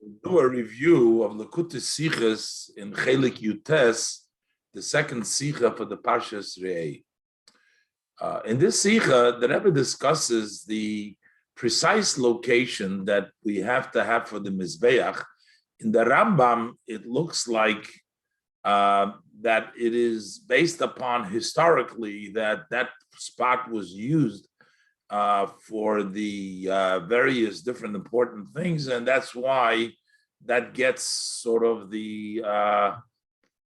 Do a review of Lekutei Sichas in Chelek Yutes, the second sicha for the Parshas Re'eh. In this sicha, the Rebbe discusses the precise location that we have to have for the Mizbeach. In the Rambam, it looks like that it is based upon historically that spot was used for the various different important things, and that's why that gets sort of the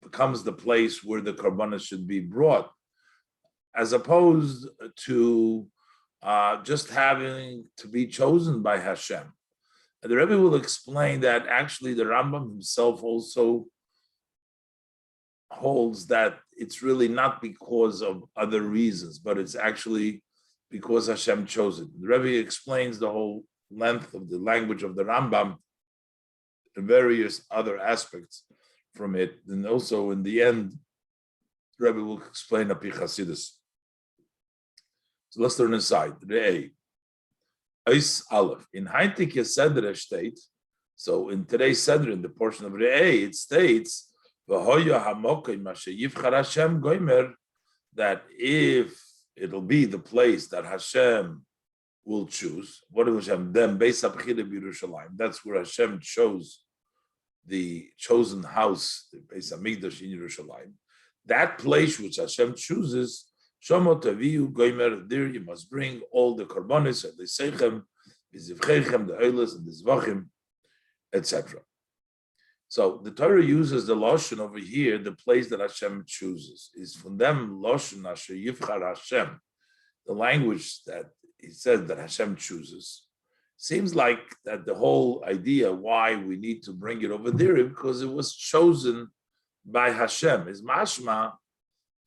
becomes the place where the korbanos should be brought, as opposed to just having to be chosen by Hashem. And the Rebbe will explain that actually the Rambam himself also holds that it's really not because of other reasons, but it's actually because Hashem chose it. The Rebbe explains the whole length of the language of the Rambam and various other aspects from it. And also in the end, the Rebbe will explain Api Chasidus. So let's turn aside. Re'eh. Eis Aleph. In Heintik Sedra state, so in today's Sedra, in the portion of Re'eh, it states, that if it'll be the place that Hashem will choose, what is Hashem? Then Beis HaBchira B'Yerushalayim. That's where Hashem chose the chosen house, the Beis HaMikdash in Yerushalayim. That place which Hashem chooses, Shomot Avihu Goymer, there you must bring all the korbanos, the seichem, the zivchechem, the oilas, and the zvachim, etc. So the Torah uses the lashon over here, the place that Hashem chooses is from them lashon asher yivchar Hashem, the language that he said that Hashem chooses. Seems like that the whole idea why we need to bring it over there is because it was chosen by Hashem. Is mashma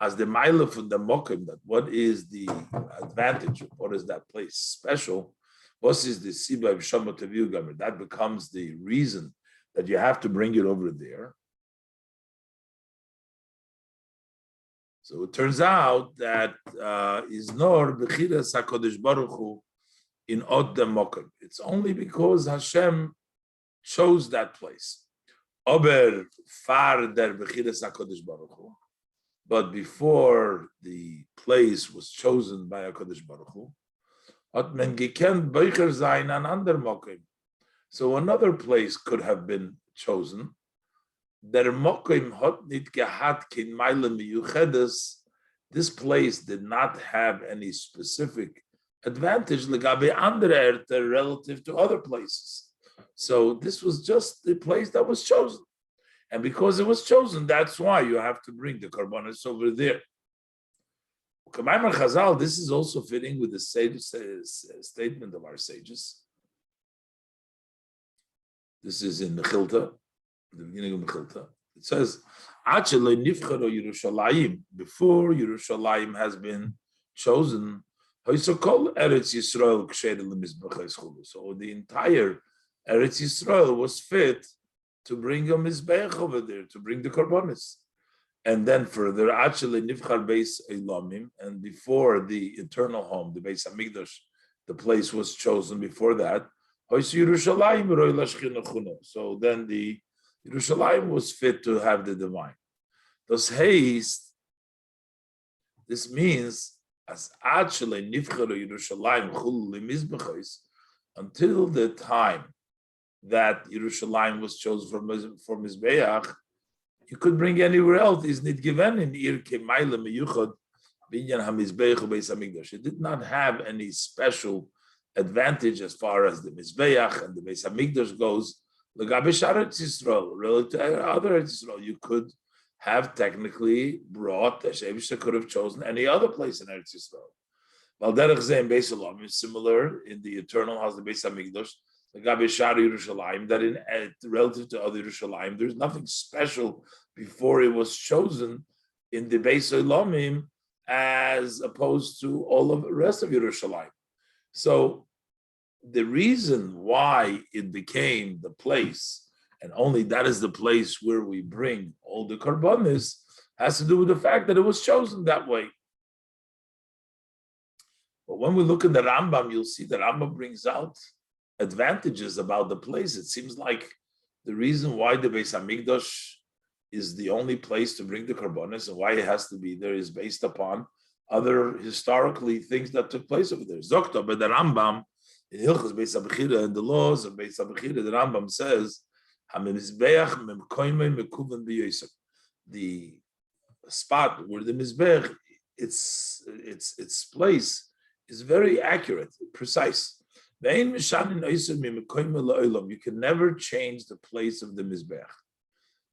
as the mile from the mokim, that what is the advantage? What is that place special? What is the siba of Shomot Avihu Gomer? That becomes the reason that you have to bring it over there. So it turns out that is nor b'chiras HaKadosh Baruch Hu in od demokim. It's only because Hashem chose that place. Ober far der b'chiras HaKadosh Baruch Hu. But before the place was chosen by HaKadosh Baruch Hu, hat men gekent beicher sein an ander mokim. So another place could have been chosen. Der mokim hat nit gehat kin meile miyuchedes. This place did not have any specific advantage legabe andere erte relative to other places. So this was just the place that was chosen. And because it was chosen, that's why you have to bring the korbanos over there. K'maimar Chazal, this is also fitting with the statement of our sages. This is in Mechilta, the beginning of Mechilta. It says, before Yerushalayim has been chosen, so the entire Eretz Yisrael was fit to bring a Mizbeach over there, to bring the Korbanos. And then further, and before the eternal home, the Beis HaMikdash, the place was chosen before that, so then the Yerushalayim was fit to have the divine. Thus haste, this means as until the time that Yerushalayim was chosen for Mizbeach, you could bring anywhere else. Is not given in Ir Kemaila Meyuchad Binyan HaMizbeach Beis HaMikdash. It did not have any special advantage as far as the Mizbeach and the Beis HaMikdash goes. L'gabe Eretz Yisrael, relative to other Eretz Yisrael, you could have technically brought, Hashem could have chosen any other place in Eretz Yisrael. Valderech Zein Beis Elam is similar in the eternal house, the Beis HaMikdash, L'gabe Shar Yerushalayim, that in relative to other Yerushalayim, there's nothing special before it was chosen in the Beis Elamim as opposed to all of the rest of Yerushalayim. So the reason why it became the place, and only that is the place where we bring all the korbanos, has to do with the fact that it was chosen that way. But when we look in the Rambam, you'll see that Rambam brings out advantages about the place. It seems like the reason why the Beis Hamikdash is the only place to bring the karbonis and why it has to be there is based upon other historically things that took place over there. Zokta, but the Rambam in Hilchos Beis Abchira and the laws of Beis Abchira, the Rambam says, the spot where the mizbech, its place is very accurate, precise. You can never change the place of the mizbech.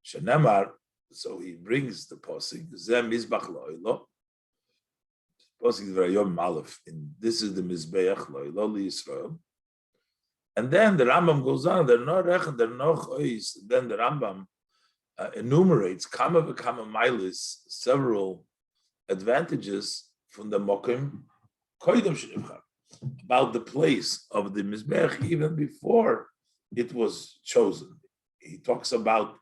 Shenemar, so he brings the posik. Zem mizbach lo'ilo. Posik is very yom malef. This is the mizbech lo'ilo liYisrael. And then the Rambam goes on. Then the Rambam enumerates kama v'kama milis, several advantages from the mokim koydem shenivchar, about the place of the mizbech even before it was chosen. He talks about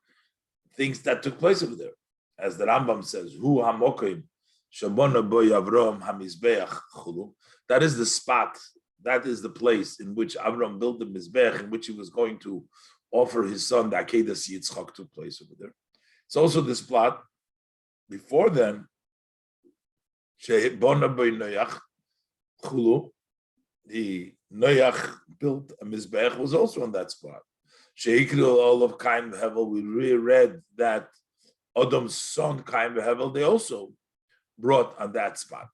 things that took place over there, as the Rambam says, "Hu hamokim shabona boy Avram hamizbeach chulu." That is the spot. That is the place in which Avram built the mizbech, in which he was going to offer his son the Akedas Yitzchak took place over there. It's also the spot before then. Shebona boy Noach chulu. The Noach built a mizbech was also on that spot. Sheikru all of Cain Hevel, we reread that Adam's son Cain Hevel, they also brought on that spot.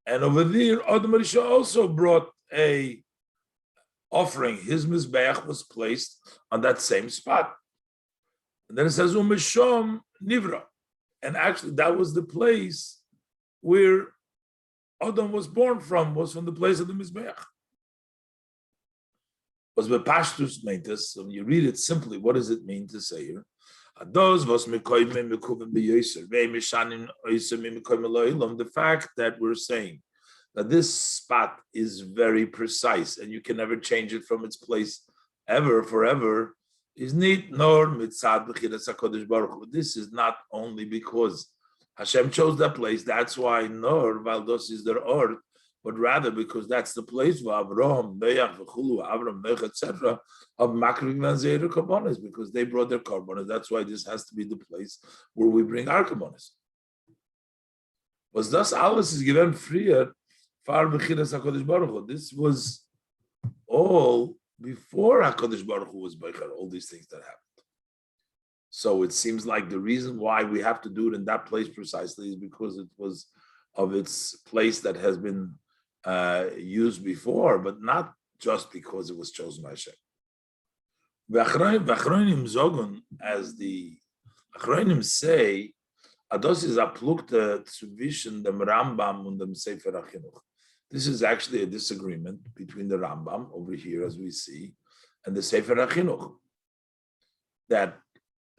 And over there, Adam Rishon also brought a offering. His mizbeach was placed on that same spot. And then it says Umeshom Nivra. And actually that was the place where Adam was born from, was from the place of the Mizbeach. Was bepashtus meintes. So when you read it simply, what does it mean to say here? The fact that we're saying that this spot is very precise and you can never change it from its place ever, forever, is neat nor mitzad b'chiras HaKadosh Baruch Hu. This is not only because Hashem chose that place, that's why nor Valdos is their ort, but rather because that's the place where Avraham, Noach, V'chulu, Avram, Noach, etc. of Makriv and Zeir Karbonis, because they brought their Karbonis. That's why this has to be the place where we bring our Karbonis. Was das alles is given freer far b'chiras HaKadosh Baruch Hu. This was all before HaKadosh Baruch Hu was Beicher, all these things that happened. So it seems like the reason why we have to do it in that place precisely is because it was of its place that has been used before, but not just because it was chosen by Hashem. V'achronim zogun, as the Achronim say, Ados is aplukte zwischen dem Rambam und dem Sefer HaChinuch. This is actually a disagreement between the Rambam over here, as we see, and the Sefer HaChinuch. That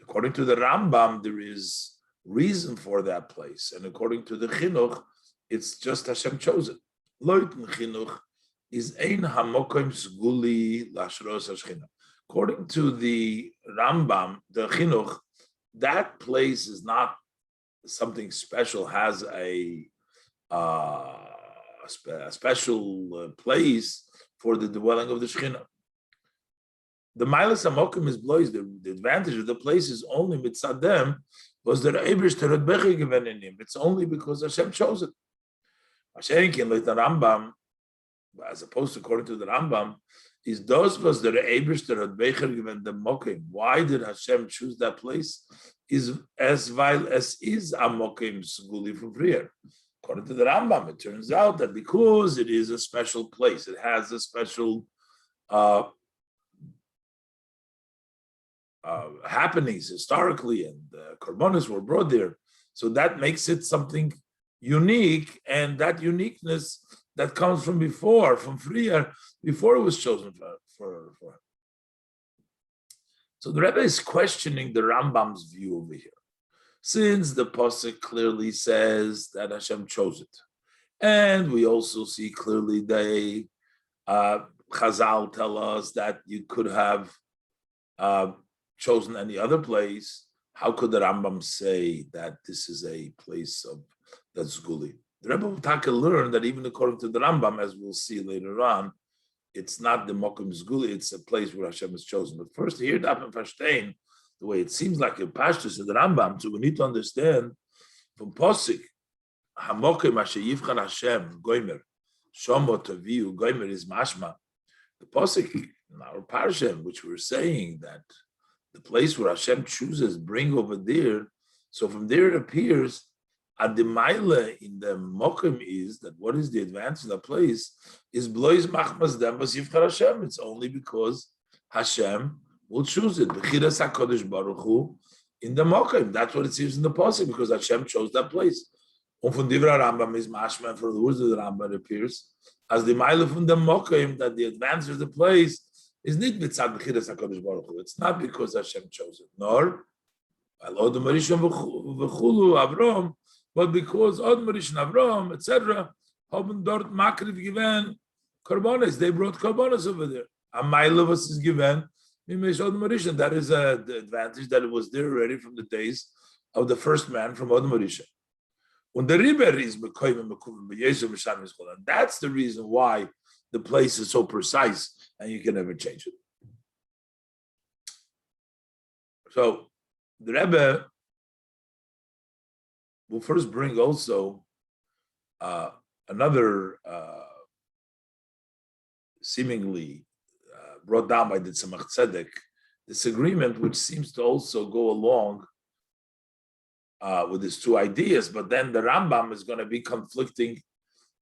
according to the Rambam, there is reason for that place, and according to the Chinuch, it's just Hashem chosen. Leuten Chinuch is ein hamokim sguli lashros hashchina. According to the Rambam, the Chinuch, that place is not something special, has a special place for the dwelling of the Shechina. The Milas Hamokim is blois. The advantage of the place is only mitzadem was der Eibush terad bechi given in him. It's only because Hashem chose it. Mashenkin like the Rambam, as opposed to according to the Rambam, is those was der Eibush terad bechi given the Mokim. Why did Hashem choose that place? Is as while as is a Mokim sguli from prayer. According to the Rambam, it turns out that because it is a special place, it has a special happenings historically, and Karbonis were brought there. So that makes it something unique, and that uniqueness that comes from before, from Friar, before it was chosen for. So the Rebbe is questioning the Rambam's view over here. Since the Pasuk clearly says that Hashem chose it, and we also see clearly they Chazal tell us that you could have chosen any other place. How could the Rambam say that this is a place of that's Guli? The Rebbe will learn that even according to the Rambam, as we'll see later on, it's not the Mokum Zguli, it's a place where Hashem is chosen. But first, here, Dapim Fashtain, the way it seems like in Pashtus and the Rambam, so we need to understand from Posik, Hamokim Asher Yivchan Hashem, Goimer, Shomo Taviu, Goimer is Mashma. The Posik in our Parshem, which we're saying that the place where Hashem chooses, bring over there. So from there it appears, Adimaila in the Mokim is that what is the advantage of the place is Blois Machmas Dembas Yivchar Hashem. It's only because Hashem will choose it. B'chiras HaKadosh Baruch Hu in the Mokim. That's what it seems in the Pasuk, because Hashem chose that place. And from Divra Rambam is Mashma, for the words of the Rambam it appears as the Maila from the Mokim, that the advantage of the place is not Mitzad B'chiras HaKadosh Baruch Hu. It's not because Hashem chose it, nor Al Odom Rishon V'chulu Avram, but because Odom Rishon Avram, etc., haben dort Makriv given Karbonis. They brought Karbonis over there. A Maila was is given. That is the advantage that it was there already from the days of the first man from Odom Rishon. When the river is and that's the reason why the place is so precise and you can never change it. So the Rebbe will first bring also another seemingly brought down by the Tzemach Tzedek disagreement, which seems to also go along with his two ideas, but then the Rambam is going to be conflicting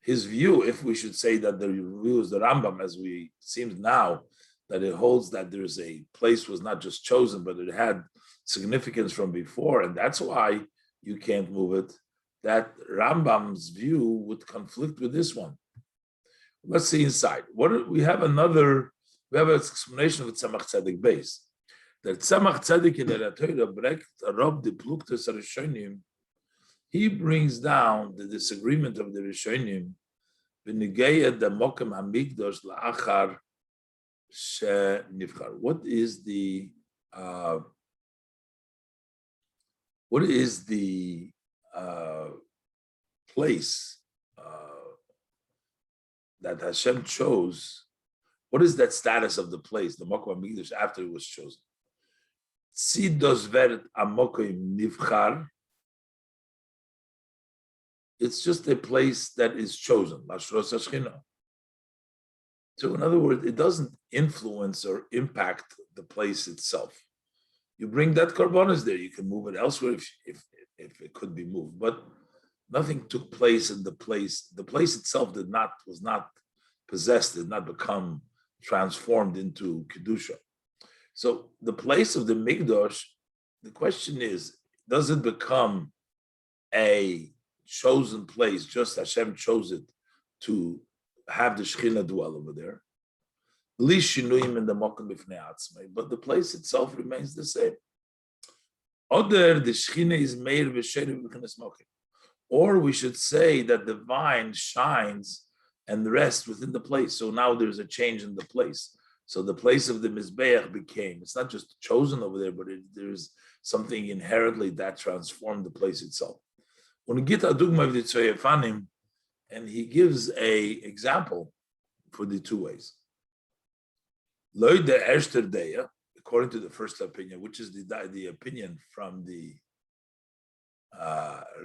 his view, if we should say that the view is the Rambam, as we seems now, that it holds that there's a place was not just chosen, but it had significance from before, and that's why you can't move it. That Rambam's view would conflict with this one. Let's see inside. We have an explanation of Tzemach Tzedek base. That Tzemach Tzedek in the Torah bringt Rob the Pluktes Rishonim. He brings down the disagreement of the Rishonim. V'negayah the Mokem Hamikdosh la'achar she'nivchar. What is the place that Hashem chose? What is that status of the place, the Mokem Hamikdosh, after it was chosen? Tzidos veret amokim nivchar. It's just a place that is chosen. So, in other words, it doesn't influence or impact the place itself. You bring that karbonos there, you can move it elsewhere if it could be moved, but nothing took place in the place. The place itself was not possessed, did not become transformed into kedusha. So the place of the Mikdash, the question is, does it become a chosen place, just Hashem chose it to have the Shekhinah dwell over there? But the place itself remains the same. Oder the Shekhinah is meir v'sherim v'chinas mokim. Or we should say that the vine shines and rests within the place. So now there's a change in the place. So the place of the Mizbeach it's not just chosen over there, but there's something inherently that transformed the place itself. When we get Adugma of the Tzoyefanim, and he gives a example for the two ways. Loy de Erster Deya, according to the first opinion, which is the opinion from the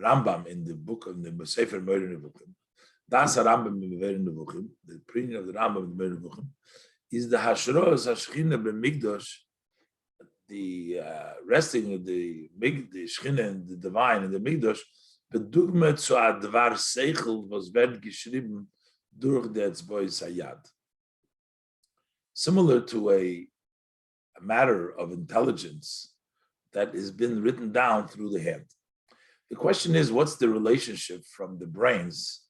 Rambam in the book of the Sefer Meir Nevuchim. Das Rambam in Meir Nevuchim, the opinion of the Rambam in Meir Nevuchim, is the Hashros Hashchina b'Mikdash, the resting of the Shechina and the divine in the Mikdash, bedugmet zu advar seichel was wird geschrieben durch the Etzbois Hayad. Similar to a matter of intelligence that has been written down through the hand. The question is, what's the relationship from the brains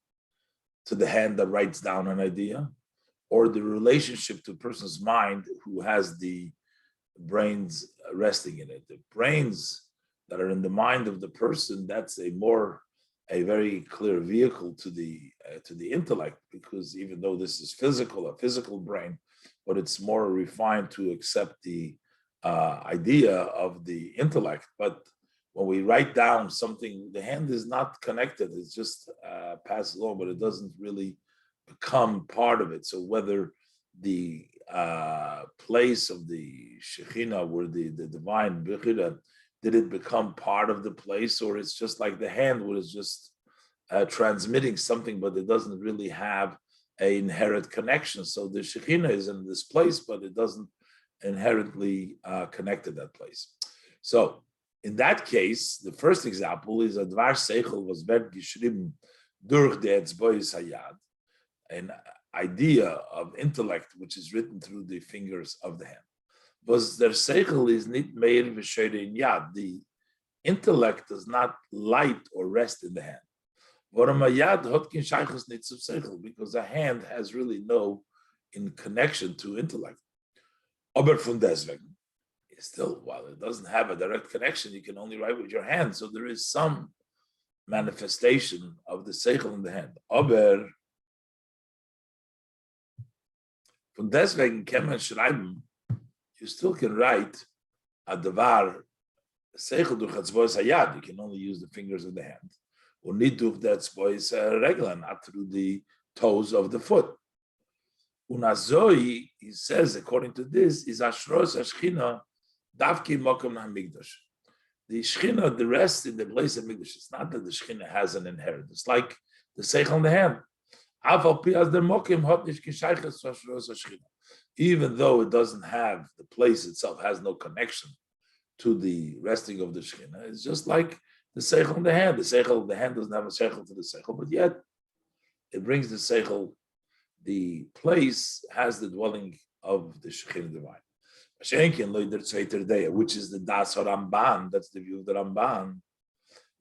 to the hand that writes down an idea, or the relationship to a person's mind who has the brains resting in it? The brains that are in the mind of the person, that's a very clear vehicle to the intellect, because even though this is a physical brain, but it's more refined to accept the idea of the intellect. But when we write down something, the hand is not connected, it's just passed along, but it doesn't really become part of it. So whether the place of the Shekhinah, where the divine Bechira, did it become part of the place, or it's just like the hand, where it's just transmitting something, but it doesn't really have an inherent connection. So the Shekhinah is in this place, but it doesn't inherently connect to that place. So in that case, the first example is a Dvar Seichel was werd geschrieben durch die Etzbois Hayad, an idea of intellect which is written through the fingers of the hand. Was der Seichel is nit meir v'sheire in Yad. The intellect does not light or rest in the hand. Because the hand has really no in connection to intellect. Aber von deswegen, still, while it doesn't have a direct connection, you can only write with your hand. So there is some manifestation of the seichel in the hand. Aber von deswegen kann man schreiben, you still can write a davar seichel durch hatzbois hayad. You can only use the fingers of the hand. Or nicht durch the hatzbois regla, not through the toes of the foot. Unazoi, he says, according to this, is ashros ashchina davki mokum hamigdash. The shchina, the rest in the place of migdash. It's not that the shchina has an inheritance. It's like the seichel on the hand. Even though it doesn't have, the place itself has no connection to the resting of the shchina. It's just like the seichel on the hand. The seichel of the hand doesn't have a seichel to the seichel, but yet it brings the seichel. The place has the dwelling of the Shekhinah divine. Which is the Das Ramban, that's the view of the Ramban,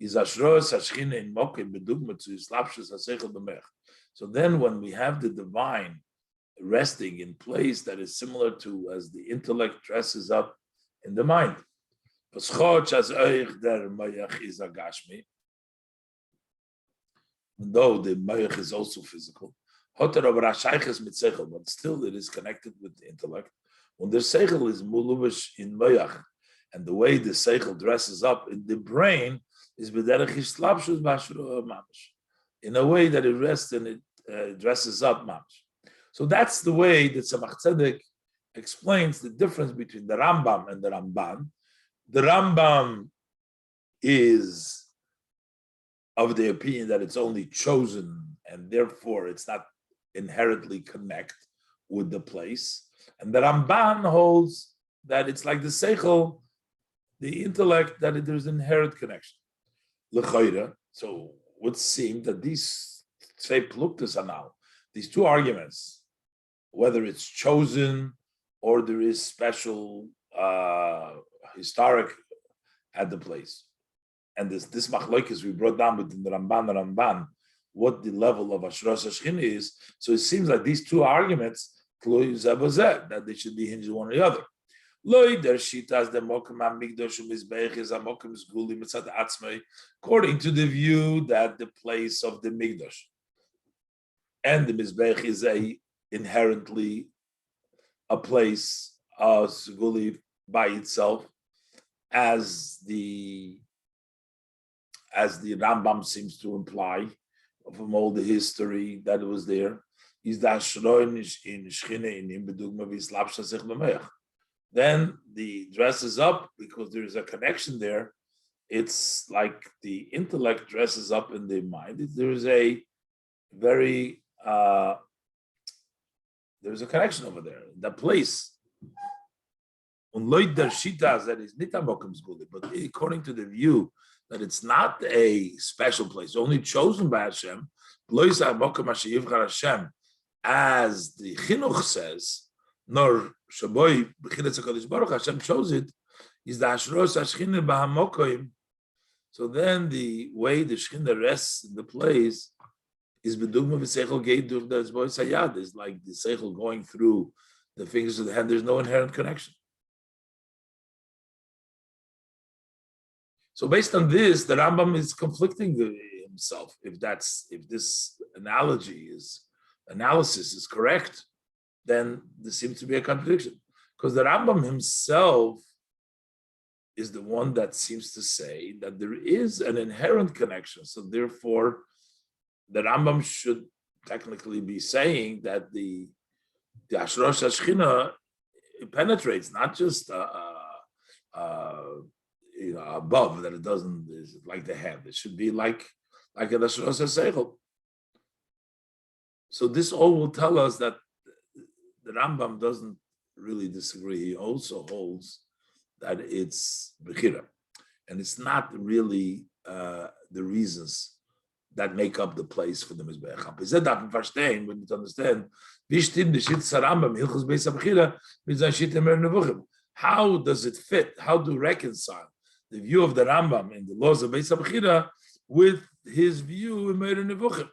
is Ashros Hashchina in Mokim bedugma to Islapshus Hasechel b'mech. So then when we have the divine resting in place that is similar to as the intellect dresses up in the mind. Though the mayach is also physical, but still it is connected with the intellect. When the seichel is muluvish in mayach, and the way the seichel dresses up in the brain is in a way that it rests and it dresses up mamash. So that's the way that Tzemach Tzedek explains the difference between the Rambam and the Ramban. The Rambam is of the opinion that it's only chosen and therefore it's not inherently connect with the place. And the Ramban holds that it's like the seichel, the intellect, that there's inherent connection. L'chayra, so would seem that these say pluktas are now, these two arguments, whether it's chosen or there is special historic at the place. And this machlokes we brought down within the Ramban, what the level of Ashras Hashchina is. So it seems like these two arguments, that they should be hinged one or the other. According to the view that the place of the Migdash and the Mizbech is inherently a place of Seguli by itself, as the Rambam seems to imply from all the history that was there, is the Ashroin in Shchina in Bedugma Vislapsha Sich B'Meich. Then the dresses up because there is a connection there. It's like the intellect dresses up in the mind. There is a very there's a connection over there. The place. That is but according to the view that it's not a special place, only chosen by Hashem, as the Chinuch says, nor Shaboy B'chinas HaKadosh Baruch Hashem chose it, is the Ashros HaShchina B'hamokoim. So then the way the Shechina rests in the place is B'dugma V'seichel Geit Dur the Zboy Sayad, is like the Seichel going through the fingers of the hand. There's no inherent connection. So based on this, the Rambam is conflicting himself. If this analysis is correct, then there seems to be a contradiction. Because the Rambam himself is the one that seems to say that there is an inherent connection. So therefore, the Rambam should technically be saying that the The Ashrosh Shechina penetrates not just above, that it doesn't is like the head. It should be like a Ashrosh Seichel. So this all will tell us that the Rambam doesn't really disagree. He also holds that it's Bechira. And it's not really the reasons that make up the place for the Mizbeach. We said that in verstehen, we need to understand, how does it fit? How do you reconcile the view of the Rambam in the laws of Beis HaBechira with his view in Meir Nevuchim?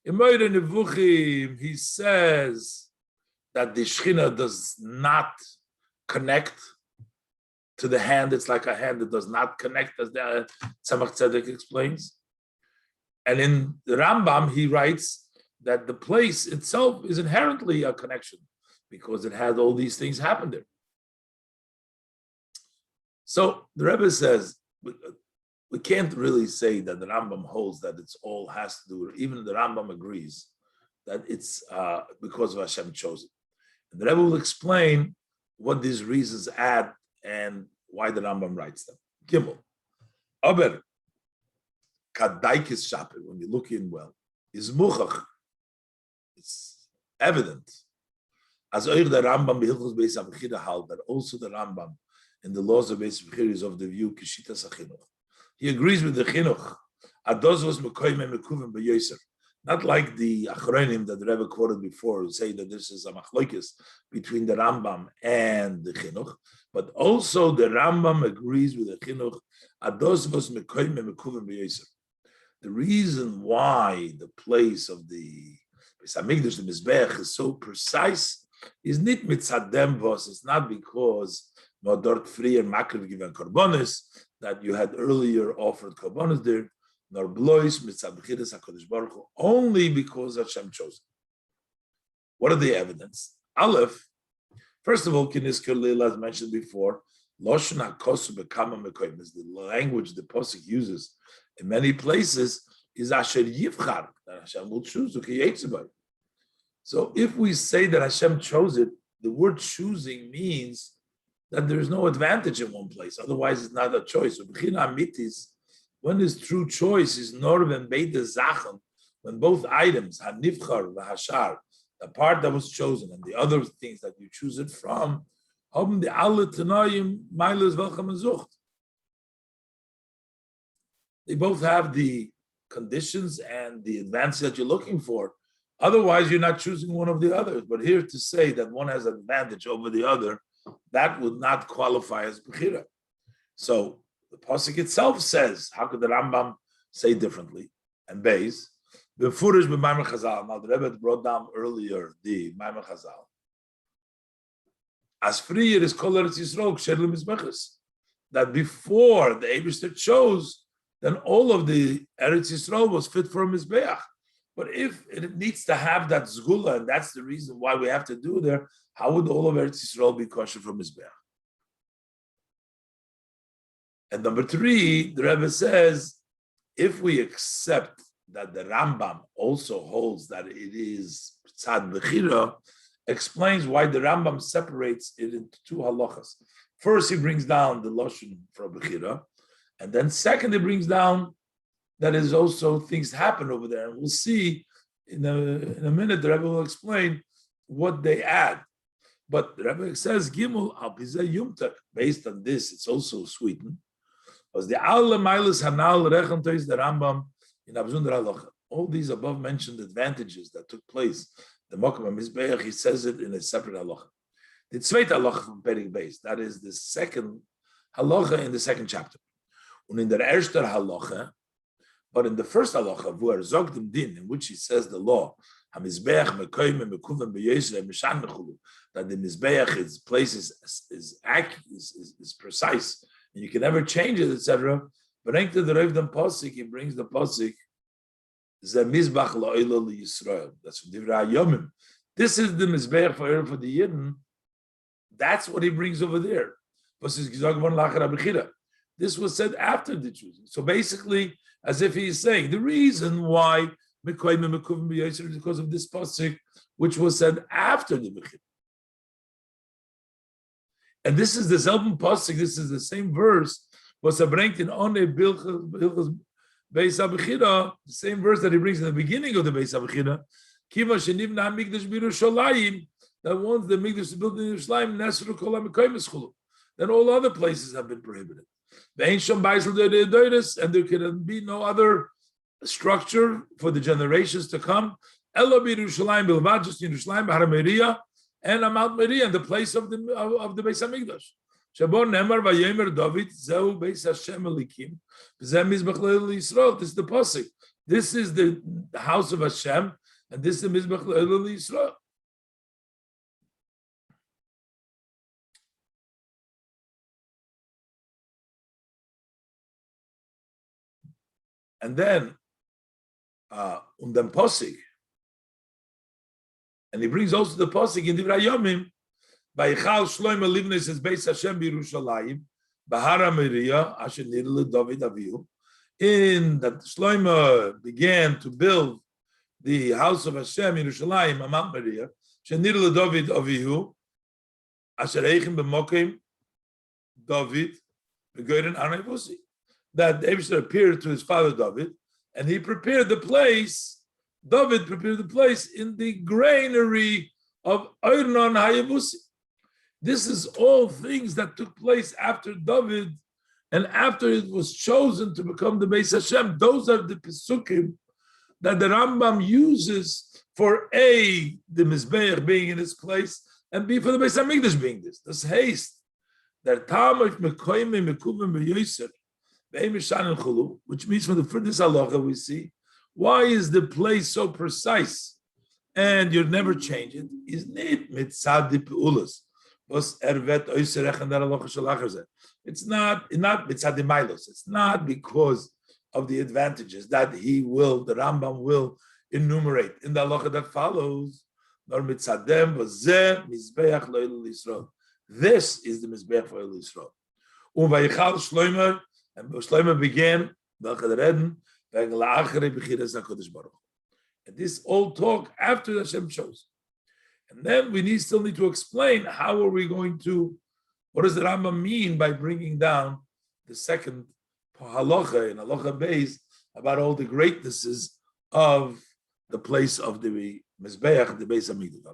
In Meir Nevuchim, he says that the Shechina does not connect to the hand. It's like a hand that does not connect, as the Tzemach Tzedek explains. And in the Rambam, he writes that the place itself is inherently a connection because it had all these things happen there. So the Rebbe says, we can't really say that the Rambam holds that it's all has to do, even the Rambam agrees that it's because of Hashem chosen. And the Rebbe will explain what these reasons add and why the Rambam writes them. Gimel. Aber Kadaikis Shapir, when you look in well, is Muchach. It's evident. As the Rambam Behilchos Beis HaBechira held, that also the Rambam in the laws of Beis HaBechira is of the view Kishitas HaChinuch. He agrees with the Chinuch. Ados was Mekoyim Mekuvim B'Yoser. Not like the Achronim that the Rebbe quoted before, who say that this is a machlokes between the Rambam and the Chinuch, but also the Rambam agrees with the Chinuch. Ados was Mekoyim Mekuvim B'Yoser. The reason why the place of the Beis Hamikdash, the Mizbeach, is so precise is not mitzadem vos. It's not because Modort Free and Makriv given korbanos that you had earlier offered korbanos there, nor blois mitzad b'chidas HaKadosh Baruch Hu, only because Hashem chose. What are the evidence? Aleph, first of all, Kinisker Leila, as mentioned before, Loshen HaKosu Bekama Mekoyim, is the language the Posuk uses in many places, is Asher Yivchar, that Hashem will choose. So if we say that Hashem chose it, the word choosing means that there is no advantage in one place. Otherwise, it's not a choice. So when his true choice is nor when beide Zachen, when both items, Hanivchar, Vahashar, the part that was chosen and the other things that you choose it from, haben die alle Tanoim Meiles welchem Zucht. They both have the conditions and the advantage that you're looking for. Otherwise, you're not choosing one of the others. But here to say that one has an advantage over the other, that would not qualify as Bechira. So the Pasuk itself says, how could the Rambam say differently? And Beis, the Furish b'Maimer Chazal. Now the Rebbe brought down earlier the Maimer Chazal. As free it is called Eretz Yisrael, Kshelim Mizbeches. That before the Eibishter chose, then all of the Eretz Yisrael was fit for a Mizbeach. But if it needs to have that zgula, and that's the reason why we have to do there, how would all of Eretz Yisrael be kosher from Mizbeach? And number three, the Rebbe says, if we accept that the Rambam also holds that it is Tzad Bechira, explains why the Rambam separates it into two halachas. First, he brings down the Lashon for Bechira, and then second, he brings down that is also things happen over there. And we'll see in a minute, the Rebbe will explain what they add. But the Rebbe says, Gimel al Pizeh Yumtek, based on this, it's also sweetened. Was the Alle Meiles Hanal Rechentois the Rambam in Abzunder Halacha. All these above mentioned advantages that took place, the Mokum HaMizbeach, he says it in a separate halacha. The Tzveit halacha from Perik Beis, that is the second halacha in the second chapter. And in the Erster halacha, but in the first halacha, where Zogdim Din, in which he says the law, HaMizbeach Mekoyim Mekuvim B'Yosher Mishan Mechulu, that the Mizbeach, its place is precise, and you can never change it, etc. But into the Revdam Pasik, he brings the Pasik, Ze Mizbach La'oila L'Yisrael. That's from Divrei Yomim. This is the Mizbeach for the Yidden. That's what he brings over there. This was said after the choosing. So basically, as if he's saying, the reason why because of this pasuk, which was said after the Bechira. And this is the selben pasuk. This is the same verse. Was bringt in One Bilchas Beis HaBechira, the same verse that he brings in the beginning of the Beis HaBechira. Kiva shenivna hamikdash b'Yerushalayim. That once the mikdash is built in Yerushalayim, nesru kol hamekaymes chulu. Then all other places have been prohibited. And there can be no other structure for the generations to come. Elo b'Yerushalayim bilvad, just in Yerushalayim, Har Moriah, and Mount Moriah, and the place of the Beis Hamikdash. Shabon Nemar vaYomer David Zeu Beis Hashem Elikim Zeh Mizbech Leil Yisrael. This is the pasuk. This is the house of Hashem, and this is the Mizbech Leil Yisrael. And then, pasuk, and he brings also the pasuk in Divrei Yomim. Vayichal Shlomo livnes es Beis Hashem b'Yerushalayim, Bahar Moriah asher nidle David Avihu. In that Shlomo began to build the house of Hashem in Yerushalayim, Mount Moriah, shenidle David Avihu, asher eichem b'mokim David b'goyren Arnei Vusi. That David appeared to his father David, and he prepared the place. David prepared the place in the granary of Ornan Hayavusi. This is all things that took place after David and after it was chosen to become the Beis Hashem. Those are the Pesukim that the Rambam uses for A, the Mizbeach being in its place, and B, for the Beis HaMikdash being this. This haste. That Tam of Mekoyme Mekuvim B'Yoser, which means from the this halacha we see, why is the place so precise and you never change it? Is nit mitzad peulas. It's not mitzad mailos. It's not because of the advantages that he will, the Rambam will enumerate in the halacha that follows. Nor mitzadem v'zeh mizbeach lo'il Yisrael. This is the mizbeach for Yisrael. Uvayichal Shlomo, and Shlomo began and this all talk after Hashem chose. And then we still need to explain how are we going to, what does the Rambam mean by bringing down the second halacha in halacha beis about all the greatnesses of the place of the Mizbeach, the Beis Hamikdash.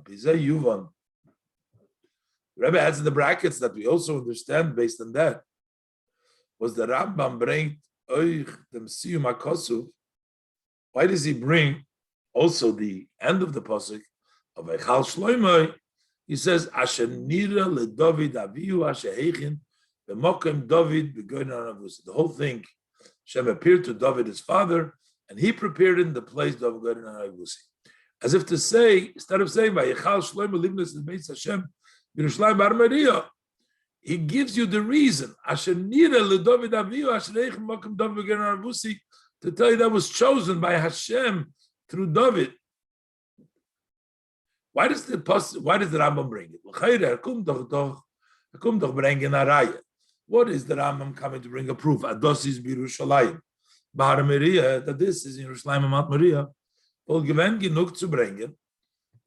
The Rebbe adds in the brackets that we also understand based on that was the Rambam bring euch dem siyum hakosuv. Why does he bring also the end of the pasuk of Eichal Shlomo? He says, Asher nira leDavid avihu asher heichin b'mokem David b'goyner anavusi. The whole thing, Hashem appeared to David his father, and he prepared in the place of Goyner anavusi. As if to say, instead of saying, Eichal Shlomo livnes in Beis Hashem Yerushalayim Har Moriah, he gives you the reason, Asher nira leDavid avihu asher heichin b'mokem David b'goyner anavusi, to tell you that was chosen by Hashem through David. Why does the Rambam bring it? What is the Rambam coming to bring a proof? Adosis b'Yerushalayim, Bahar Moriah, that this is in Yerushalayim and Mount Moriah. It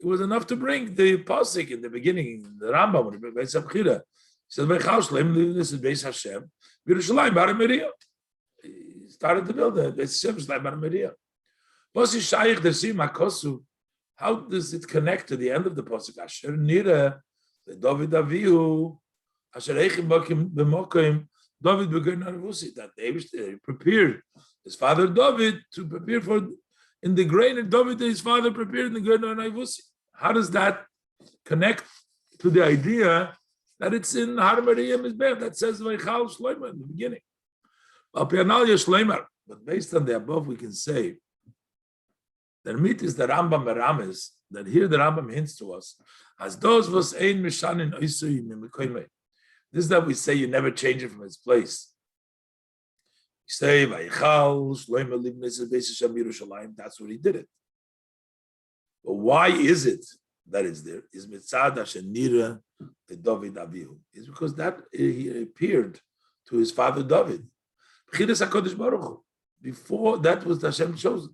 was enough to bring the pasuk in the beginning, the Rambam, when he brings Beis HaBechira. He says, this is Beis Hashem, Yerushalayim, Bahar Moriah. He started to build it. Beis Hashem, Yerushalayim, Bahar Moriah. How does it connect to the end of the pasuk? Asher nira the David avihu asher eichem b'mokim David b'goyner anavusi. That they prepared his father David to prepare for in the grain of David that his father prepared in the goyner anavusi. How does that connect to the idea that it's in Har Moriah Mizbeach that says Vaychal Shlomo in the beginning? But based on the above, we can say the meat is the Rambam Meramis, that here the Rambam hints to us, as those was ein mishanin oisuyim mikoyme. This is that we say you never change it from its place. You say, Vayichal Shlomo livnes es Beis Hashem Yerushalayim, that's what he did it. But why is it that it's there? Is mitzad asher nira the David avihu. It's because that he appeared to his father David. B'chidas HaKadosh Baruch Hu. Before that was Hashem chosen.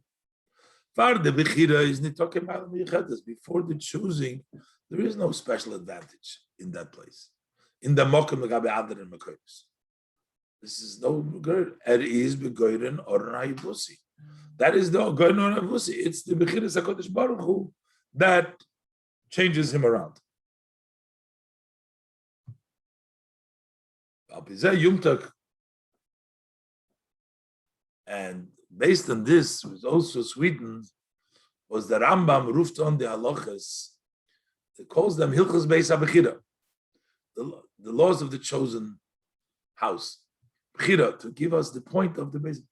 Far the Bechira is Nitoke Malam Yichedes. Before the choosing, there is no special advantage in that place. In the Mokim Megabe Adar and Makoyos. This is no good. It is Begoyren or Nayibusi. That is the Goyren or Nayibusi. It's the Bechiras HaKodesh Baruch Hu that changes him around. And based on this, was also sweetened, was the Rambam roofed on the halachas. It calls them Hilchos Beis HaBechira, the laws of the chosen house. Bechira, to give us the point of the Beis.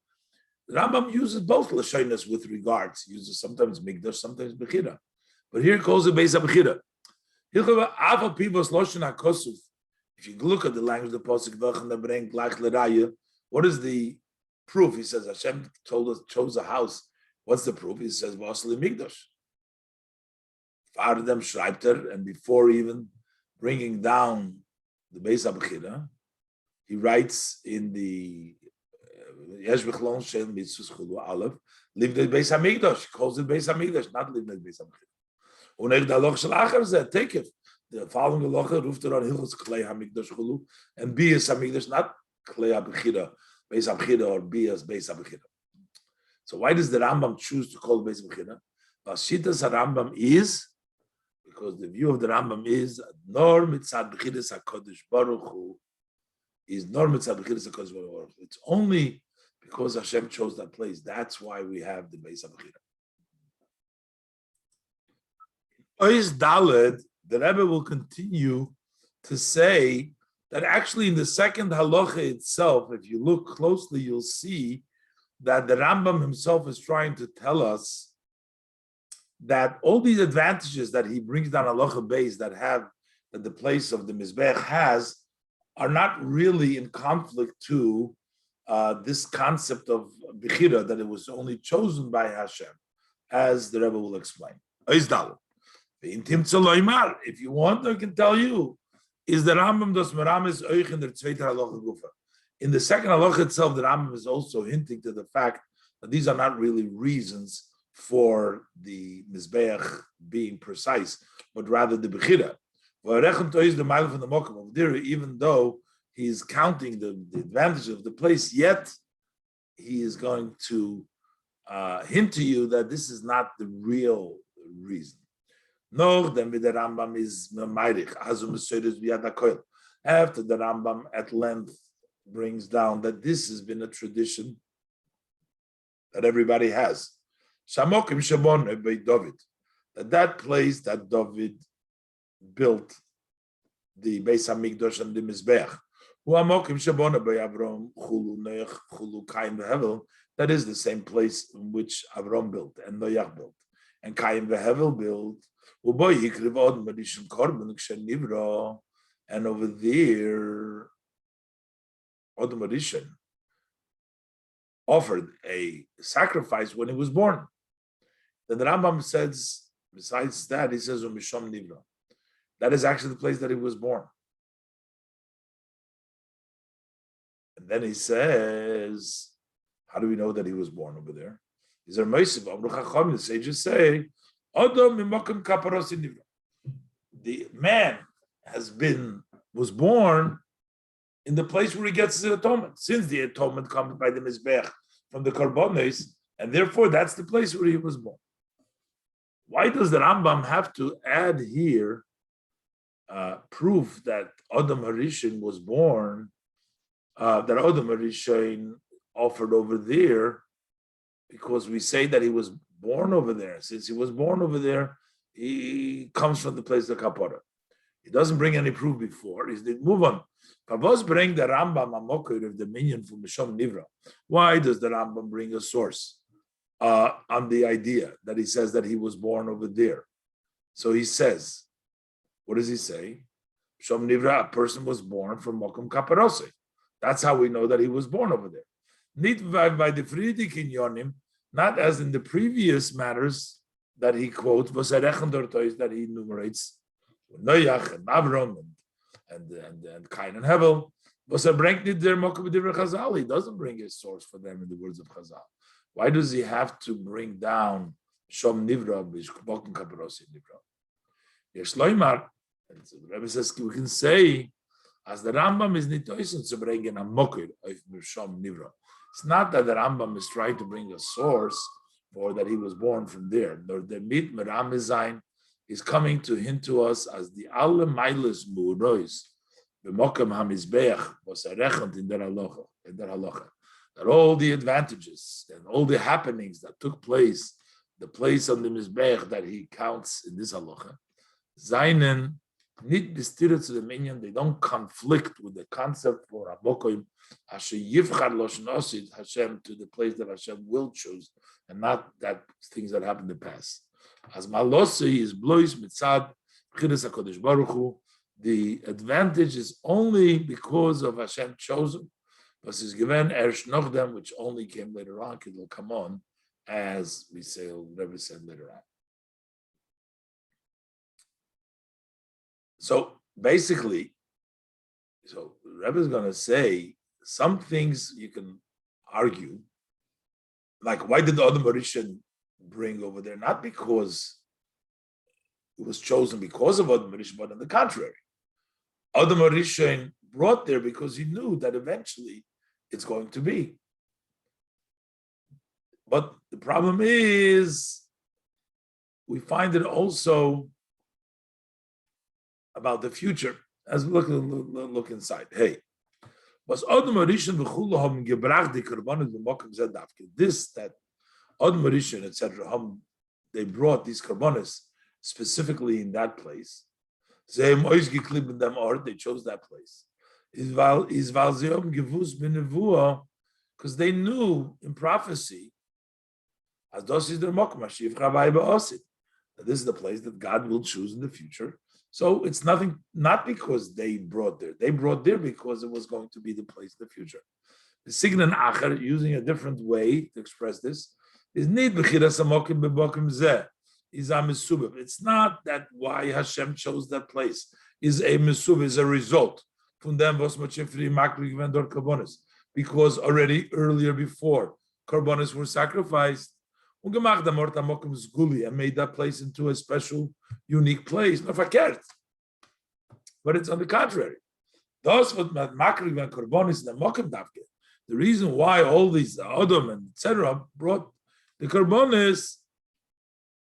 The Rambam uses both Lashonos with regards. He uses sometimes Migdash, sometimes Bechira. But here it calls it Beis HaBechira. If you look at the language of the Pasuk, what is the proof? He says Hashem chose a house. What's the proof? He says Vasli Migdash. Fardem Schreibter, and before even bringing down the Beis HaBechira, he writes in the Yesh B'chlon Shel Mitzvus Chulu Aleph, live the Beis HaMikdash. He calls it Beis HaMikdash, not live the Beis HaBechira. Unech the Aloch Shel Acher Zeh, take it. The following Alocha ruft on Hilchos Klei HaMikdash Chulu, and Bias HaMikdash, not Klei HaBechira, Beis HaBechira, or Bias Beis HaBechira. So why does the Rambam choose to call Beis HaBechira? Vashitas HaRambam is, because the view of the Rambam is, Nor Mitzad Bechiras HaKodesh Baruch Hu, is Nor Mitzad Bechiras HaKodesh Baruch Hu. It's only because Hashem chose that place. That's why we have the Beis HaBechira. Ois Daled, the Rebbe will continue to say that actually in the second halacha itself, if you look closely, you'll see that the Rambam himself is trying to tell us that all these advantages that he brings down halacha base that the place of the Mizbech has are not really in conflict to this concept of Bechira, that it was only chosen by Hashem, as the Rebbe will explain. If you want, I can tell you, is the Rambam das Meramis euch in der zweite halacha gufa. In the second halacha itself, the Rambam is also hinting to the fact that these are not really reasons for the Mizbeach being precise, but rather the Bechira. Even though he is counting the advantage of the place, yet he is going to hint to you that this is not the real reason. No, then with the Rambam is Meirich, after the Rambam at length brings down that this has been a tradition that everybody has. Shamokim Shabon by David, that place that David built the Beis HaMikdash and the Mizbeach. Huamokim Shabon by Avram Chulu Noach Chulu Kaim VeHevel, that is the same place in which Avram built and Noach built and Kaim VeHevel built. And over there, Adam Rishon offered a sacrifice when he was born. Then the Rambam says, besides that, he says, Misham Nivra. That is actually the place that he was born. And then he says, how do we know that he was born over there? Is there Moisiv? The sages say, the man was born in the place where he gets his atonement, since the atonement comes by the Mizbech from the Karbonos, and therefore that's the place where he was born. Why does the Rambam have to add here proof that Adam Harishon was born, that Adam Harishon offered over there, because we say that he was born over there. Since he was born over there, he comes from the place of Kapara. He doesn't bring any proof before. He did move on. Pavos bring the Rambam Amokir of the minion from Mishom Nivra. Why does the Rambam bring a source on the idea that he says that he was born over there? So he says, what does he say? Mishom Nivra, a person was born from Mokum Kaparose. That's how we know that he was born over there. Nicht by the Friedrich in Yonim, not as in the previous matters that he quotes, that he enumerates, Noach and Avram and Cain and Hevel. He doesn't bring his source for them in the words of Chazal. Why does he have to bring down Shom Nivra, Bishkbokin Kaparosi Nivra. Yesh Loimar, and so the Rebbe says, we can say, as the Rambam is nitoisen to bring in a mokir of Shom Nivra. It's not that the Rambam is trying to bring a source or that he was born from there. Nor the mit Meramizain is coming to hint to us as the alle Meiles Murois, the Mokem Hamizbeach was a rechant in der halacha. That all the advantages and all the happenings that took place, the place on the Mizbeach that he counts in this halacha, Zainen nit bistirat to the minyan, they don't conflict with the concept for Abokoim, Hashem Yivchar Loshen Osid, Hashem to the place that Hashem will choose, and not that things that happened in the past. As Malosei is blois mitzad Chidas HaKadosh Baruch Hu, the advantage is only because of Hashem chosen, but is given Ersh Nochdem, which only came later on, it will come on, as we say, Rebbe said later on. So basically, so Rebbe is going to say some things you can argue, like why did the Adam Rishon bring over there? Not because it was chosen because of Adam Rishon, but on the contrary, Adam Rishon brought there because he knew that eventually it's going to be. But the problem is, we find it also about the future as we look inside. Hey, was Adam Rishon v'chulu haben gebracht die Korbanos b'mokem zeh davke. This that Adam Rishon etc. They brought these Korbanos specifically in that place. They chose that place. Because they knew in prophecy, as das is der mokem hashiv chavai ba'osid, that this is the place that God will choose in the future. So it's nothing, not because they brought there. They brought there because it was going to be the place in the future. The signan acher, using a different way to express this, is nid b'chiras hamokim b'bokim zeh. Is a mesubah. It's not that why Hashem chose that place. Is a mesubah, is a result from them was karbonis, because already earlier before karbonis were sacrificed, and made that place into a special, unique place. But it's on the contrary. The reason why all these Adam and etc. brought the karbonis,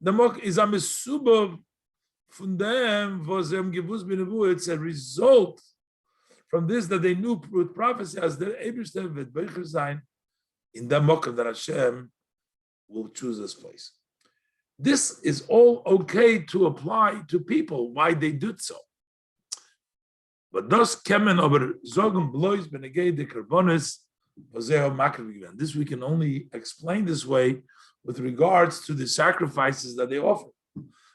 the mok is a mesubah from them was it's a result from this that they knew with prophecy as the Eibishter with Beicher Zayin in the mok that Hashem will choose this place. This is all okay to apply to people why they did so. But those kemen over zogen blois benegay the karbonis vazeho makriv. This we can only explain this way with regards to the sacrifices that they offer.